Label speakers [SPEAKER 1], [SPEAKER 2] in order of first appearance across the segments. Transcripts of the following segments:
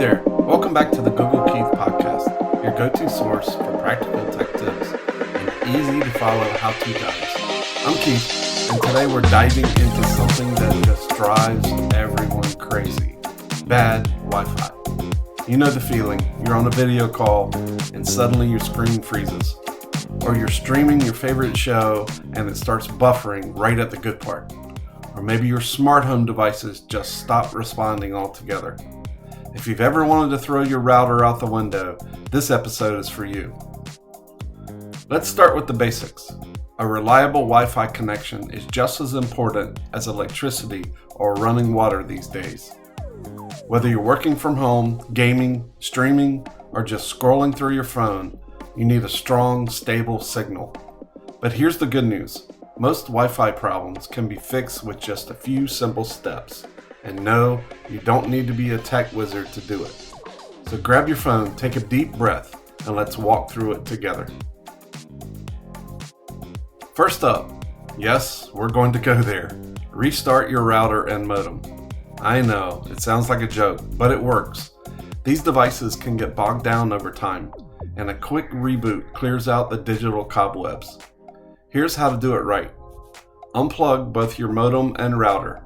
[SPEAKER 1] there, welcome back to the Google Keith podcast, your go-to source for practical tech tips and easy to follow how-to guides. I'm Keith, and today we're diving into something that just drives everyone crazy: bad Wi-Fi. You know the feeling. You're on a video call and suddenly your screen freezes. Or you're streaming your favorite show and it starts buffering right at the good part. Or maybe your smart home devices just stop responding altogether. If you've ever wanted to throw your router out the window, this episode is for you. Let's start with the basics. A reliable Wi-Fi connection is just as important as electricity or running water these days. Whether you're working from home, gaming, streaming, or just scrolling through your phone, you need a strong, stable signal. But here's the good news. Most Wi-Fi problems can be fixed with just a few simple steps. And no, you don't need to be a tech wizard to do it. So grab your phone, take a deep breath, and let's walk through it together. First up, yes, we're going to go there. Restart your router and modem. I know, it sounds like a joke, but it works. These devices can get bogged down over time, and a quick reboot clears out the digital cobwebs. Here's how to do it right. Unplug both your modem and router.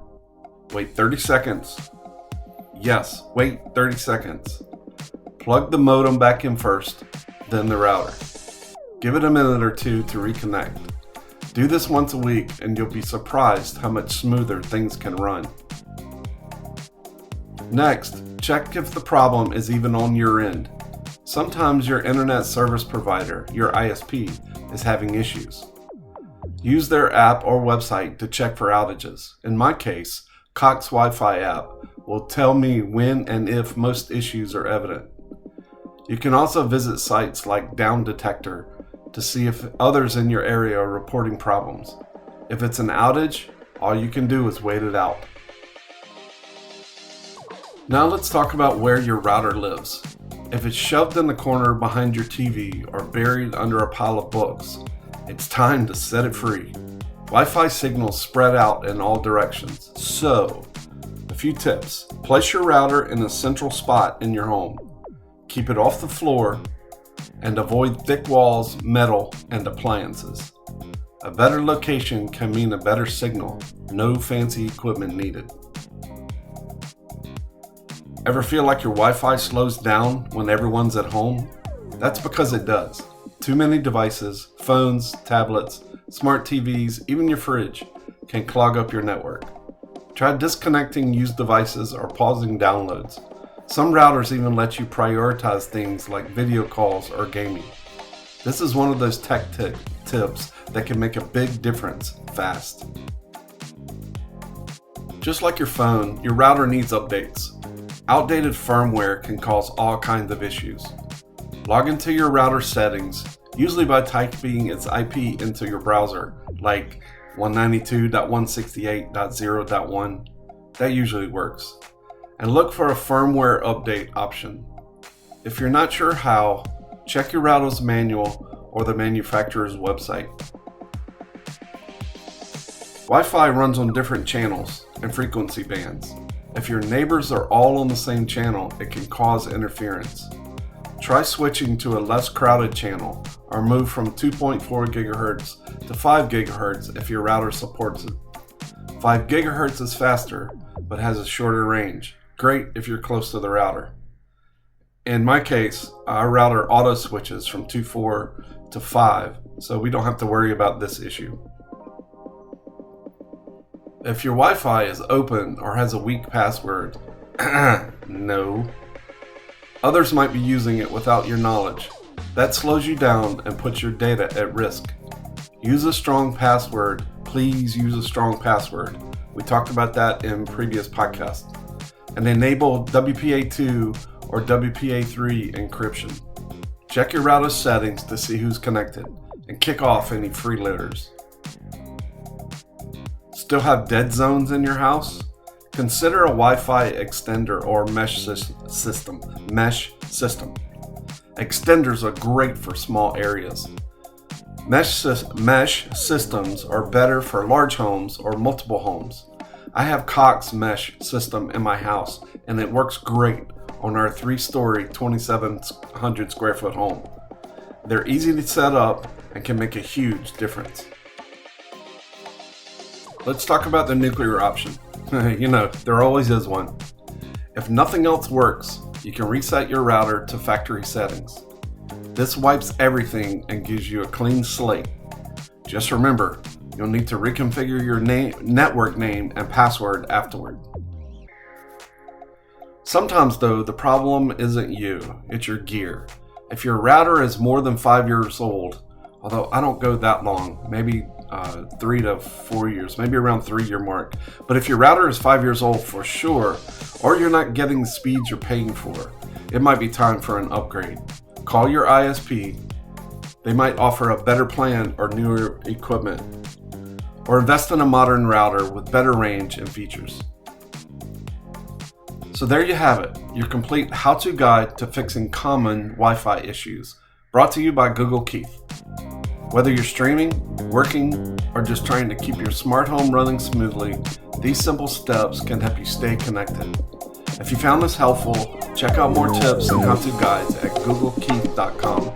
[SPEAKER 1] Wait 30 seconds. Yes, wait 30 seconds. Plug the modem back in first, then the router. Give it a minute or two to reconnect. Do this once a week and you'll be surprised how much smoother things can run. Next, check if the problem is even on your end. Sometimes your internet service provider, your ISP, is having issues. Use their app or website to check for outages. In my case, Cox Wi-Fi app will tell me when and if most issues are evident. You can also visit sites like Down Detector to see if others in your area are reporting problems. If it's an outage, all you can do is wait it out. Now let's talk about where your router lives. If it's shoved in the corner behind your TV or buried under a pile of books, it's time to set it free. Wi-Fi signals spread out in all directions. So, a few tips. Place your router in a central spot in your home. Keep it off the floor and avoid thick walls, metal, and appliances. A better location can mean a better signal. No fancy equipment needed. Ever feel like your Wi-Fi slows down when everyone's at home? That's because it does. Too many devices, phones, tablets, smart TVs, even your fridge, can clog up your network. Try disconnecting used devices or pausing downloads. Some routers even let you prioritize things like video calls or gaming. This is one of those tech tips that can make a big difference fast. Just like your phone, your router needs updates. Outdated firmware can cause all kinds of issues. Log into your router settings, usually by typing its IP into your browser, like 192.168.0.1. That usually works. And look for a firmware update option. If you're not sure how, check your router's manual or the manufacturer's website. Wi-Fi runs on different channels and frequency bands. If your neighbors are all on the same channel, it can cause interference. Try switching to a less crowded channel or move from 2.4 GHz to 5 GHz if your router supports it. 5 GHz is faster but has a shorter range. Great if you're close to the router. In my case, our router auto switches from 2.4 to 5, so we don't have to worry about this issue. If your Wi-Fi is open or has a weak password, no. Others might be using it without your knowledge. That slows you down and puts your data at risk. Use a strong password. Please use a strong password. We talked about that in previous podcasts. And enable WPA2 or WPA3 encryption. Check your router settings to see who's connected and kick off any freeloaders. Still have dead zones in your house? Consider a Wi-Fi extender or mesh system. Extenders are great for small areas. Mesh systems are better for large homes or multiple homes. I have Cox mesh system in my house and it works great. on our 3-story, 2,700 square foot home. They're easy to set up and can make a huge difference. Let's talk about the nuclear option. There always is one. If nothing else works, you can reset your router to factory settings. This wipes everything and gives you a clean slate. Just remember, you'll need to reconfigure your network name and password afterward. Sometimes though, the problem isn't you, it's your gear. If your router is more than 5 years old, although I don't go that long, maybe 3 to 4 years, maybe around 3-year mark. But if your router is 5 years old for sure, or you're not getting the speeds you're paying for, it might be time for an upgrade. Call your ISP. They might offer a better plan or newer equipment. Or invest in a modern router with better range and features. So there you have it, your complete how-to guide to fixing common Wi-Fi issues, brought to you by Google Keith. Whether you're streaming, working, or just trying to keep your smart home running smoothly, these simple steps can help you stay connected. If you found this helpful, check out more tips and how-to guides at googlekeith.com.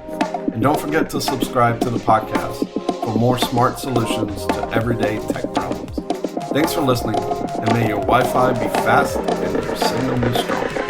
[SPEAKER 1] And don't forget to subscribe to the podcast for more smart solutions to everyday tech problems. Thanks for listening, and may your Wi-Fi be fast and your signal be strong.